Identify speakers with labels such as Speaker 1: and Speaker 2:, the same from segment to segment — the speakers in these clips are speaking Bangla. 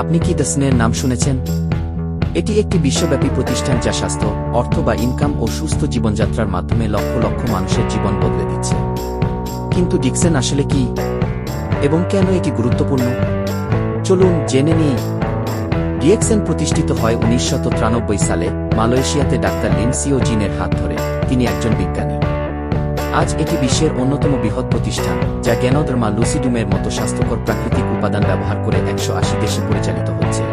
Speaker 1: আপনি কি DSM-এর নাম শুনেছেন? এটি একটি বিশ্বব্যাপী প্রতিষ্ঠান যা স্বাস্থ্য, অর্থ বা ইনকাম ও সুস্থ জীবনযাত্রার মাধ্যমে লক্ষ লক্ষ মানুষের জীবন বদলে দিচ্ছে। কিন্তু DSM আসলে কি এবং কেন এটি গুরুত্বপূর্ণ? চলুন জেনে নিই। DSM প্রতিষ্ঠিত হয় 1993 সালে মালয়েশিয়াতে ডাক্তার লিন সিও জিনের হাত ধরে। তিনি একজন বিজ্ঞানী। আজ এটি বিশ্বের অন্যতম বৃহৎ প্রতিষ্ঠান, যা গ্যানোডার্মা লুসিডুমের মতো স্বাস্থ্যকর প্রাকৃতিক উপাদান ব্যবহার করে 180 দেশে পরিচালিত হচ্ছে।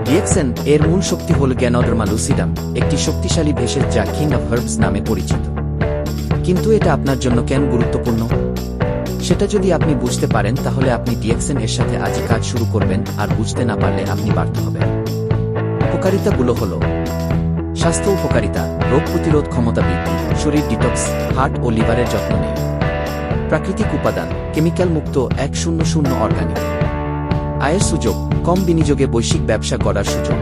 Speaker 1: DSM এর মূল শক্তি হল গ্যানোডার্মা লুসিডাম, একটি শক্তিশালী ভেষজ যা কিং অফ হার্বস নামে পরিচিত। কিন্তু এটা আপনার জন্য কেন গুরুত্বপূর্ণ? সেটা যদি আপনি বুঝতে পারেন তাহলে আপনি DSM এর সাথে আজই কাজ শুরু করবেন, আর বুঝতে না পারলে আপনি ব্যর্থ হবেন। উপকারিতাগুলো হল: স্বাস্থ্য উপকারিতা, রোগ প্রতিরোধ ক্ষমতা বৃদ্ধি, শরীর ডিটক্স, হার্ট ও লিভারের যত্ন নেয়। প্রাকৃতিক উপাদান, কেমিক্যাল মুক্ত, 100 অর্গানিক। আয়ের সুযোগ, কম বিনিয়োগে বৈশ্বিক ব্যবসা গড়ার সুযোগ।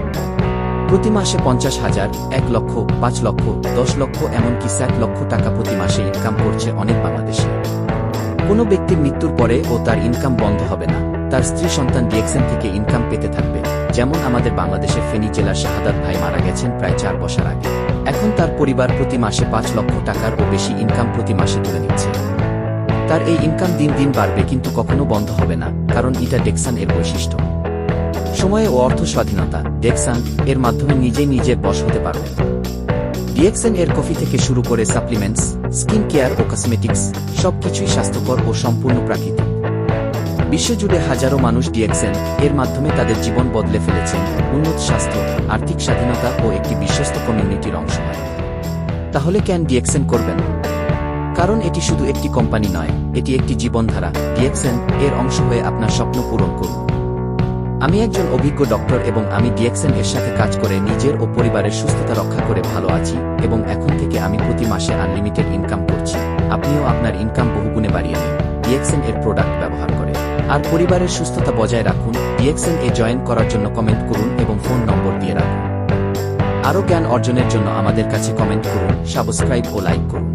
Speaker 1: প্রতি মাসে 50,000, 1 লক্ষ, 5 লক্ষ, 10 লক্ষ, এমনকি 7 লক্ষ টাকা প্রতি মাসে ইনকাম করছে অনেক বাংলাদেশে। কোনো ব্যক্তির মৃত্যুর পরে ও তার ইনকাম বন্ধ হবে না, তার স্ত্রী সন্তান DSM থেকে ইনকাম পেতে থাকবে। যেমন আমাদের বাংলাদেশের ফেনী জেলার শাহাদাত ভাই মারা গেছেন প্রায় 4 বছর আগে। এখন তার পরিবার প্রতি মাসে 5 লক্ষ টাকার ও বেশি ইনকাম প্রতি মাসে তুলে নিচ্ছে। তার এই ইনকাম দিন দিন বাড়বে, কিন্তু কখনো বন্ধ হবে না, কারণ এটা DSM এর বৈশিষ্ট্য। সময় ও অর্থ স্বাধীনতা, DSM এর মাধ্যমে নিজের বশ হতে পারবেন। DSM এর কফি থেকে শুরু করে সাপ্লিমেন্টস, স্কিন কেয়ার ও কসমেটিক্স, সবকিছুই স্বাস্থ্যকর ও সম্পূর্ণ প্রাকৃতিক। বিশ্বজুড়ে হাজারো মানুষ DSM এর মাধ্যমে তাদের জীবন বদলে ফেলেছেন, উন্নত স্বাস্থ্য, আর্থিক স্বাধীনতা ও একটি বিশ্বস্ত কমিউনিটির অংশ হয়। তাহলে কেন DSM করবেন? কারণ এটি শুধু একটি কোম্পানি নয়, এটি একটি জীবনধারা। DSM এর অংশ হয়ে আপনার স্বপ্ন পূরণ করুন। আমি একজন অভিজ্ঞ ডক্টর এবং আমি DSM এর সাথে কাজ করে নিজের ও পরিবারের সুস্থতা রক্ষা করে ভালো আছি, এবং এখন থেকে আমি প্রতি মাসে আনলিমিটেড ইনকাম করছি। আপনিও আপনার ইনকাম বহুগুণে বাড়িয়ে নিন DSM এর প্রোডাক্ট ব্যবহার করে, আর পরিবারের সুস্থতা বজায় রাখুন। DSM এ জয়েন করার জন্য কমেন্ট করুন এবং ফোন নম্বর দিয়ে রাখুন। আরও জ্ঞান অর্জনের জন্য আমাদের কাছে কমেন্ট করুন, সাবস্ক্রাইব ও লাইক করুন।